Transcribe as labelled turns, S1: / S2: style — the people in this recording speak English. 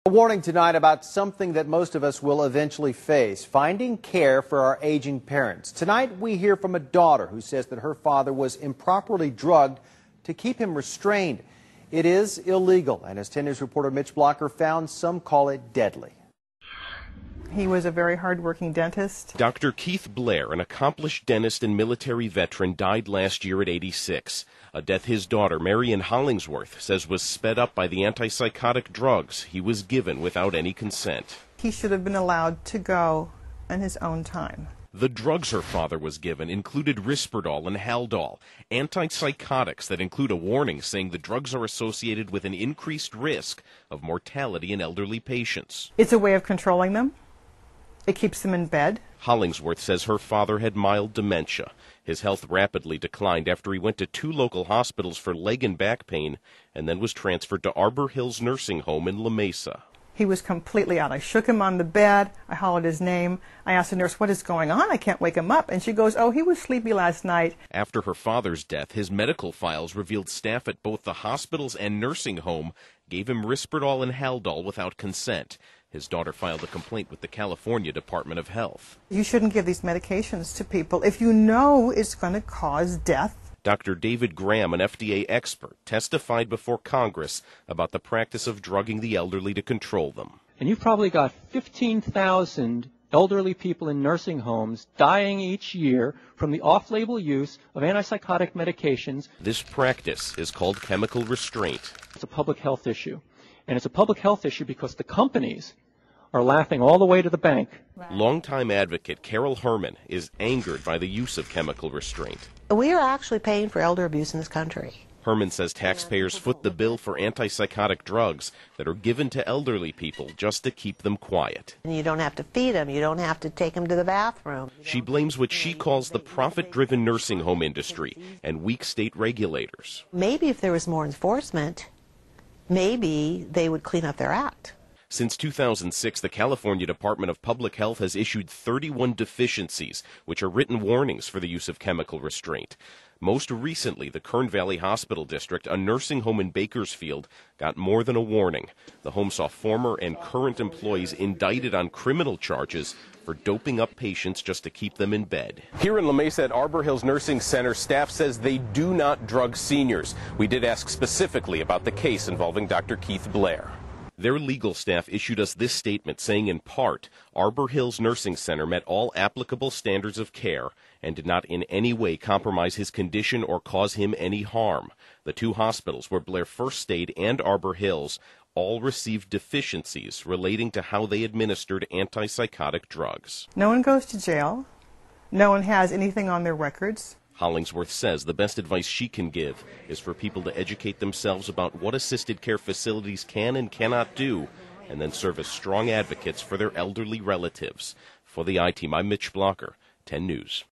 S1: A warning tonight about something that most of us will eventually face, finding care for our aging parents. Tonight we hear from a daughter who says that her father was improperly drugged to keep him restrained. It is illegal, and as 10 News reporter Mitch Blocker found, some call it deadly.
S2: He was a very hard-working dentist.
S3: Dr. Keith Blair, an accomplished dentist and military veteran, died last year at 86. A death his daughter, Marian Hollingsworth, says was sped up by the antipsychotic drugs he was given without any consent.
S2: He should have been allowed to go in his own time.
S3: The drugs her father was given included Risperdal and Haldol, antipsychotics that include a warning saying the drugs are associated with an increased risk of mortality in elderly patients.
S2: It's a way of controlling them. It keeps them in bed.
S3: Hollingsworth says her father had mild dementia. His health rapidly declined after he went to 2 local hospitals for leg and back pain and then was transferred to Arbor Hills Nursing Home in La Mesa.
S2: He was completely out. I shook him on the bed. I hollered his name. I asked the nurse, "What is going on? I can't wake him up." And she goes, "Oh, he was sleepy last night."
S3: After her father's death, his medical files revealed staff at both the hospitals and nursing home gave him Risperdal and Haldol without consent. His daughter filed a complaint with the California Department of Health.
S2: You shouldn't give these medications to people if you know it's going to cause death.
S3: Dr. David Graham, an FDA expert, testified before Congress about the practice of drugging the elderly to control them.
S4: And you've probably got 15,000 elderly people in nursing homes dying each year from the off-label use of antipsychotic medications.
S3: This practice is called chemical restraint.
S4: It's a public health issue. And it's a public health issue because the companies are laughing all the way to the bank.
S3: Longtime advocate Carol Herman is angered by the use of chemical restraint.
S5: We are actually paying for elder abuse in this country.
S3: Herman says taxpayers foot the bill for antipsychotic drugs that are given to elderly people just to keep them quiet.
S5: And you don't have to feed them. You don't have to take them to the bathroom.
S3: She blames what she calls the profit-driven nursing home industry and weak state regulators.
S5: Maybe if there was more enforcement, maybe they would clean up their act.
S3: Since 2006, the California Department of Public Health has issued 31 deficiencies, which are written warnings for the use of chemical restraint. Most recently, the Kern Valley Hospital District, a nursing home in Bakersfield, got more than a warning. The home saw former and current employees indicted on criminal charges for doping up patients just to keep them in bed. Here in La Mesa at Arbor Hills Nursing Center, staff says they do not drug seniors. We did ask specifically about the case involving Dr. Keith Blair. Their legal staff issued us this statement saying, in part, Arbor Hills Nursing Center met all applicable standards of care and did not in any way compromise his condition or cause him any harm. The 2 hospitals where Blair first stayed and Arbor Hills all received deficiencies relating to how they administered antipsychotic drugs.
S2: No one goes to jail. No one has anything on their records.
S3: Hollingsworth says the best advice she can give is for people to educate themselves about what assisted care facilities can and cannot do, and then serve as strong advocates for their elderly relatives. For the I-Team, I'm Mitch Blocker, 10 News.